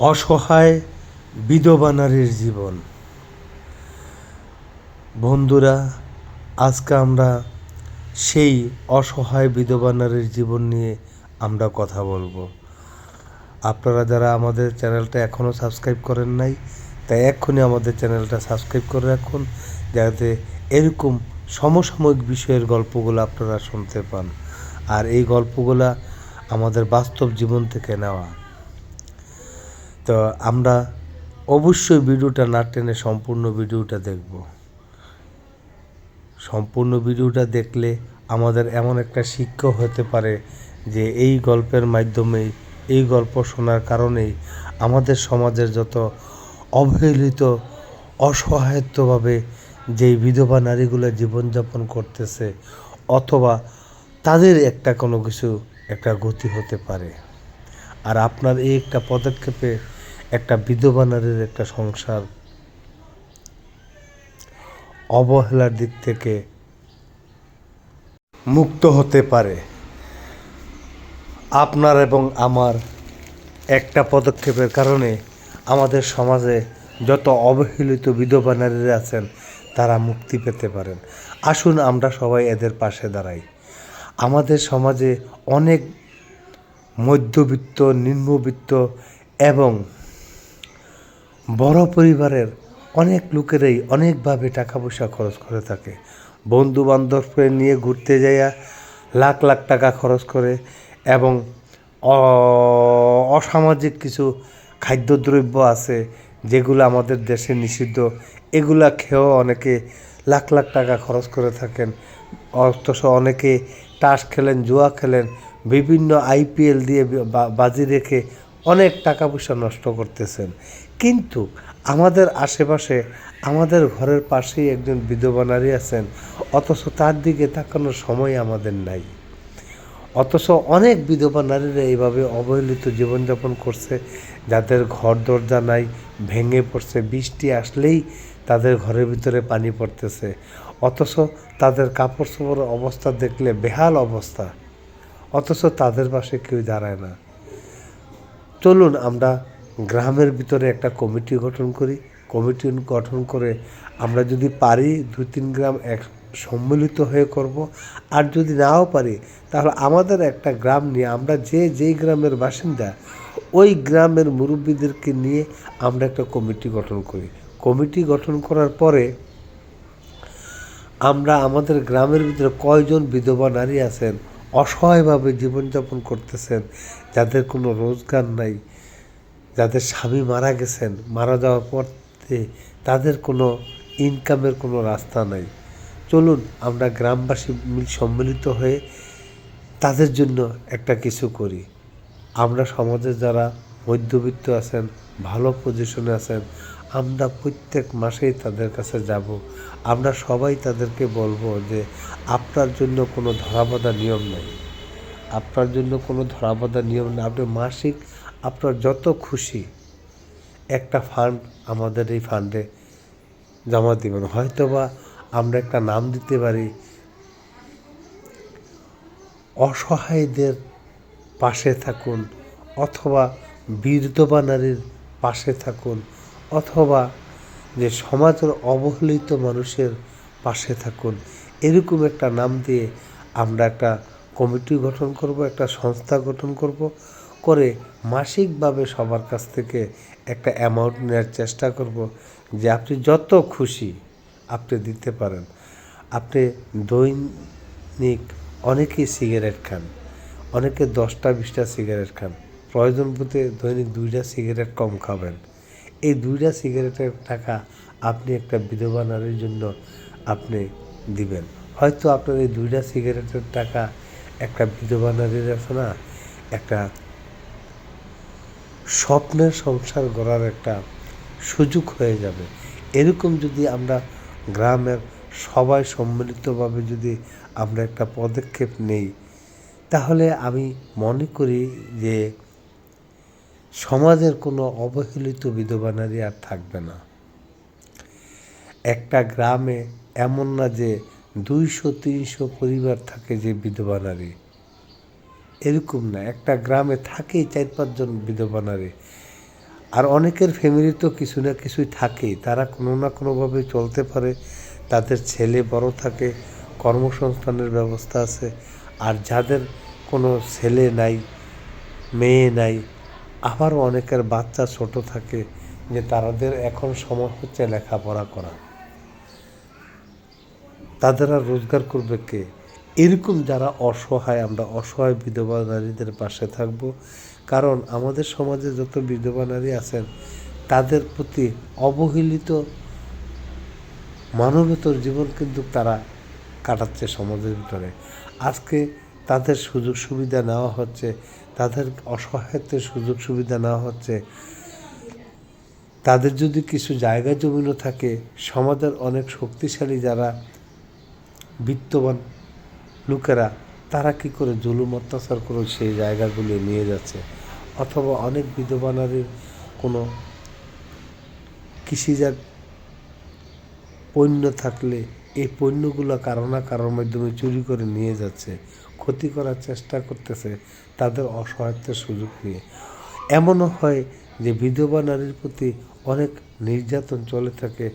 অসহায় বিধবা নারীর জীবন। বন্ধুরা, আজকে আমরা সেই অসহায় বিধবা নারীর জীবন নিয়ে আমরা কথা বলবো। আপনারা যারা আমাদের চ্যানেলটা এখনও সাবস্ক্রাইব করেন নাই, তাই এক্ষুনি আমাদের চ্যানেলটা সাবস্ক্রাইব করে রাখুন, যাতে এরকম সমসাময়িক বিষয়ের গল্পগুলো আপনারা শুনতে পান। আর এই গল্পগুলা আমাদের বাস্তব জীবন থেকে নেওয়া। তো আমরা অবশ্যই ভিডিওটা না টেনে সম্পূর্ণ ভিডিওটা দেখব। সম্পূর্ণ ভিডিওটা দেখলে আমাদের এমন একটা শিক্ষা হতে পারে যে এই গল্পের মাধ্যমে, এই গল্প শোনার কারণেই আমাদের সমাজের যত অবহেলিত অসহায়ত্বভাবে যেই বিধবা নারীগুলো জীবনযাপন করতেছে, অথবা তাদের একটা কোনো কিছু একটা গতি হতে পারে। আর আপনার এই একটা পদক্ষেপে একটা বিধবা নারীর একটা সংসার অবহেলার দিক থেকে মুক্ত হতে পারে। আপনার এবং আমার একটা পদক্ষেপের কারণে আমাদের সমাজে যত অবহেলিত বিধবা নারীরা আছেন তারা মুক্তি পেতে পারেন। আসুন আমরা সবাই এদের পাশে দাঁড়াই। আমাদের সমাজে অনেক মধ্যবিত্ত, নিম্নবিত্ত এবং বড় পরিবারের অনেক লোকেরাই অনেকভাবে টাকা পয়সা খরচ করে থাকে। বন্ধু বান্ধবকে নিয়ে ঘুরতে যাইয়া লাখ লাখ টাকা খরচ করে এবং অসামাজিক কিছু খাদ্যদ্রব্য আছে যেগুলো আমাদের দেশে নিষিদ্ধ, এগুলা খেয়েও অনেকে লাখ লাখ টাকা খরচ করে থাকেন। অথচ অনেকে তাস খেলেন, জুয়া খেলেন, বিভিন্ন IPL দিয়ে বাজি রেখে অনেক টাকা পয়সা নষ্ট করতেছেন। কিন্তু আমাদের আশেপাশে, আমাদের ঘরের পাশেই একজন বিধবা নারী আছেন, অথচ তার দিকে তাকানোর সময় আমাদের নাই। অথচ অনেক বিধবা নারীরা এইভাবে অবহেলিত জীবনযাপন করছে, যাদের ঘর দরজা নাই, ভেঙে পড়ছে, বৃষ্টি আসলেই তাদের ঘরের ভিতরে পানি পড়তেছে, অথচ তাদের কাপড় চোপড়ের অবস্থা দেখলে বেহাল অবস্থা, অথচ তাদের পাশে কেউ দাঁড়ায় না। চলুন আমরা গ্রামের ভিতরে একটা কমিটি গঠন করি। কমিটি গঠন করে আমরা যদি পারি 2-3 গ্রাম সম্মিলিত হয়ে করব। আর যদি নাও পারি তাহলে আমাদের একটা গ্রাম নিয়ে আমরা যেই গ্রামের বাসিন্দা ওই গ্রামের মুরব্বীদেরকে নিয়ে আমরা একটা কমিটি গঠন করি। কমিটি গঠন করার পরে আমরা আমাদের গ্রামের ভিতরে কয়জন বিধবা নারী আছেন, অসহায়ভাবে জীবনযাপন করতেছেন, যাদের কোনো রোজগার নাই, যাদের স্বামী মারা গেছেন, মারা যাওয়ার পর তাদের কোনো ইনকামের কোনো রাস্তা নাই, চলুন আমরা গ্রামবাসী সম্মিলিত হয়ে তাদের জন্য একটা কিছু করি। আমরা সমাজে যারা মধ্যবিত্ত আছেন, ভালো পজিশনে আছেন, আমরা প্রত্যেক মাসেই তাদের কাছে যাব। আমরা সবাই তাদেরকে বলবো যে আপনার জন্য কোনো ধরাবাঁধা নিয়ম নেই, আপনার জন্য কোনো ধরাবাঁধা নিয়ম নেই। আপনি মাসিক আপনার যত খুশি একটা ফান্ড আমাদের এই ফান্ডে জমা দেবেন। হয়তোবা আমরা একটা নাম দিতে পারি, অসহায়দের পাশে থাকুন, অথবা বিধবা নারীর পাশে থাকুন, অথবা যে সমাজের অবহেলিত মানুষের পাশে থাকুন। এরকম একটা নাম দিয়ে আমরা একটা কমিটি গঠন করব, একটা সংস্থা গঠন করব, করে মাসিকভাবে সবার কাছ থেকে একটা অ্যামাউন্ট নেওয়ার চেষ্টা করব যে আপনি যত খুশি আপনি দিতে পারেন। আপনি দৈনিক অনেকেই সিগারেট খান, অনেকে 10টা-20টা সিগারেট খান, প্রয়োজন বোধে দৈনিক 2টা সিগারেট কম খাবেন। এই 2টা সিগারেটের টাকা আপনি একটা বিধবা নারীর জন্য আপনি দিবেন। হয়তো আপনার এই 2টা সিগারেটের টাকা একটা বিধবা নারীর আছে না, একটা স্বপ্নের সংসার গড়ার একটা সুযোগ হয়ে যাবে। এরকম যদি আমরা গ্রামের সবাই সম্মিলিতভাবে যদি আমরা একটা পদক্ষেপ নেই, তাহলে আমি মনে করি যে সমাজের কোনো অবহেলিত বিধবা নারী আর থাকবে না। একটা গ্রামে এমন না যে 200-300 পরিবার থাকে যে বিধবা নারী, এরকম না। একটা গ্রামে থাকেই 4-5 জন বিধবা নারী। আর অনেকের ফ্যামিলি তো কিছু না কিছুই থাকেই, তারা কোনো না কোনোভাবে চলতে পারে, তাদের ছেলে বড় থাকে, কর্মসংস্থানের ব্যবস্থা আছে। আর যাদের কোনো ছেলে নাই, মেয়ে নাই, আবারও অনেকের বাচ্চা ছোট থাকে, যে তাদের এখন সময় হচ্ছে লেখাপড়া করা, তাদের আর রোজগার করবে কে? এরকম যারা অসহায়, আমরা অসহায় বিধবা নারীদের পাশে থাকব। কারণ আমাদের সমাজে যত বিধবা নারী আছেন, তাদের প্রতি অবহেলিত মানবেতর জীবন কিন্তু তারা কাটাচ্ছে সমাজের ভিতরে। আজকে তাদের সুযোগ সুবিধা নেওয়া হচ্ছে, তাদের অসহায়ত্বের সুযোগ সুবিধা নেওয়া হচ্ছে। তাদের যদি কিছু জায়গা জমিনও থাকে, সমাজের অনেক শক্তিশালী যারা বিত্তবান লোকেরা, তারা কি করে জুলুম অত্যাচার করে সেই জায়গাগুলি নিয়ে যাচ্ছে। অথবা অনেক বিধবা নারীর কোনো কৃষিজাত পণ্য থাকলে এই পণ্যগুলো কারো না কারোর মাধ্যমে চুরি করে নিয়ে যাচ্ছে, ক্ষতি করার চেষ্টা করতেছে তাদের অসহায়ত্বের সুযোগ নিয়ে। এমনও হয় যে বিধবা নারীর প্রতি অনেক নির্যাতন চলে থাকে,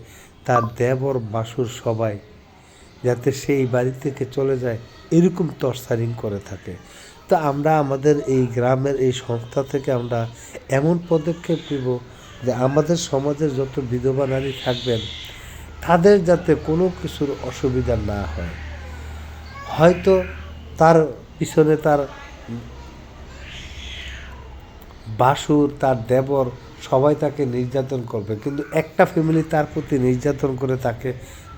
তার দেবর বাসুর সবাই যাতে সেই বাড়ি থেকে চলে যায় এরকম টর্চারিং করে থাকে। তো আমরা আমাদের এই গ্রামের এই সংস্থা থেকে আমরা এমন পদক্ষেপ নেব যে আমাদের সমাজের যত বিধবা নারী থাকবেন, তাদের যাতে কোনো কিছুর অসুবিধা না হয়। হয়তো তার পিছনে তার বাসুর, তার দেবর সবাই তাকে নির্যাতন করবে, কিন্তু একটা ফ্যামিলি তার প্রতি নির্যাতন করে তাকে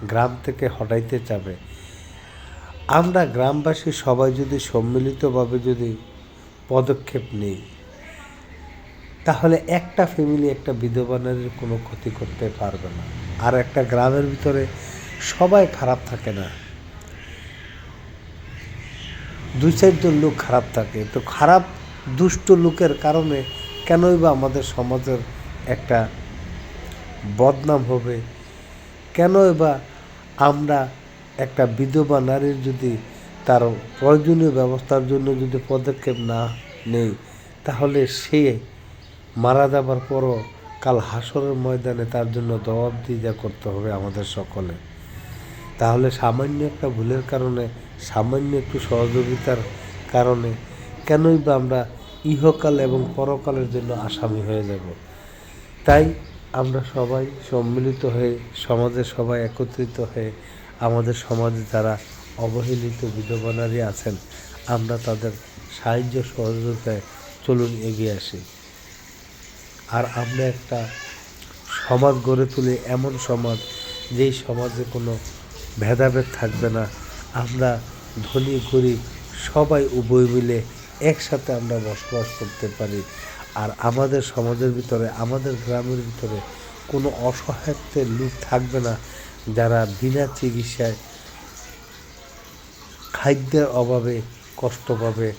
গ্রাম থেকে হটাইতে চাবে। আমরা গ্রামবাসী সবাই যদি সম্মিলিতভাবে যদি পদক্ষেপ নিই, তাহলে একটা ফ্যামিলি একটা বিধবা নারীর কোনো ক্ষতি করতে পারবে না। আর একটা গ্রামের ভিতরে সবাই খারাপ থাকে না, 2-4 জন লোক খারাপ থাকে। তো খারাপ দুষ্ট লোকের কারণে কেনই বা আমাদের সমাজের একটা বদনাম হবে? কেনই বা আমরা একটা বিধবা নারীর যদি তার প্রয়োজনীয় ব্যবস্থার জন্য যদি পদক্ষেপ না নেই, তাহলে সে মারা যাবার পরও কাল হাসরের ময়দানে তার জন্য জবাবদিহি করতে হবে আমাদের সকলে। তাহলে সামান্য একটা ভুলের কারণে, সামান্য একটু সহযোগিতার কারণে কেনই বা আমরা ইহকাল এবং পরকালের জন্য আসামি হয়ে যাব? তাই আমরা সবাই সম্মিলিত হয়ে, সমাজের সবাই একত্রিত হয়ে, আমাদের সমাজে যারা অবহেলিত বিধবা নারী আছেন, আমরা তাদের সাহায্য সহযোগিতায় চলুন এগিয়ে আসি। আর আমরা একটা সমাজ গড়ে তুলি, এমন সমাজ যেই সমাজে কোনো ভেদাভেদ থাকবে না। আমরা ধনী গরিব সবাই উভয় মিলে একসাথে আমরা বসবাস করতে পারি। আর আমাদের সমাজের ভিতরে, আমাদের গ্রামের ভিতরে কোনো অসহায়ত্বের লোক থাকবে না, যারা বিনা চিকিৎসায় খাদ্যের অভাবে কষ্ট পাবে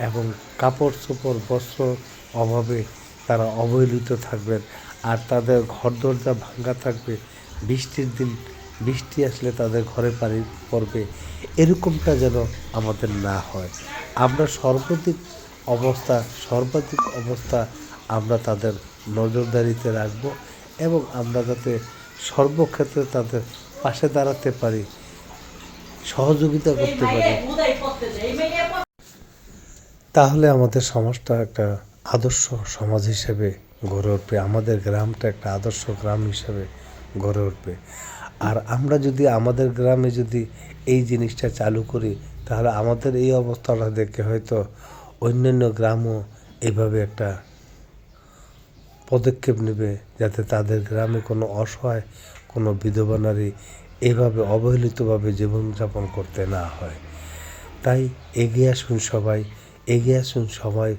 এবং কাপড় চোপড় বস্ত্র অভাবে তারা অবহেলিত থাকবেন। আর তাদের ঘর দরজা ভাঙ্গা থাকবে, বৃষ্টির দিন বৃষ্টি আসলে তাদের ঘরে পানি পড়বে, এরকমটা যেন আমাদের না হয়। আমরা সর্বাধিক অবস্থা আমরা তাদের নজরদারিতে রাখব এবং আমরা যাতে সর্বক্ষেত্রে তাদের পাশে দাঁড়াতে পারি, সহযোগিতা করতে পারি, তাহলে আমাদের সমাজটা একটা আদর্শ সমাজ হিসেবে গড়ে উঠবে, আমাদের গ্রামটা একটা আদর্শ গ্রাম হিসেবে গড়ে উঠবে। আর আমরা যদি আমাদের গ্রামে যদি এই জিনিসটা চালু করি, তাহলে আমাদের এই অবস্থাটা দেখে হয়তো অন্যান্য গ্রামও এইভাবে একটা পদক্ষেপ নেবে, যাতে তাদের গ্রামে কোনো অসহায় কোনো বিধবা নারী এভাবে অবহেলিতভাবে জীবনযাপন করতে না হয়। তাই এগিয়ে আসুন সবাই, এগিয়ে আসুন সবাই,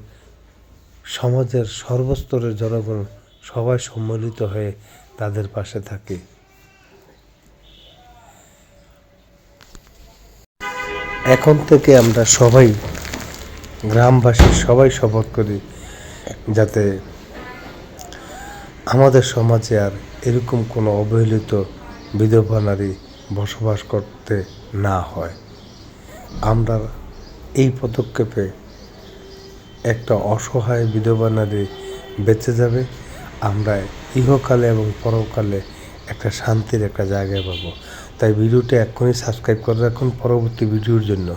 সমাজের সর্বস্তরের জনগণ সবাই সম্মিলিত হয়ে তাদের পাশে থাকে। এখন থেকে আমরা সবাই গ্রামবাসী সবাই শপথ করি যাতে আমাদের সমাজে আর এরকম কোনো অবহেলিত বিধবা নারী বসবাস করতে না হয়। আমরা এই পদক্ষেপে একটা অসহায় বিধবা নারী বেঁচে যাবে। আমরা ইহকালে এবং পরকালে একটা শান্তির একটা জায়গায় পাবো। তাই ভিডিওটা এক্ষুনি সাবস্ক্রাইব করে রাখুন পরবর্তী ভিডিওর জন্য।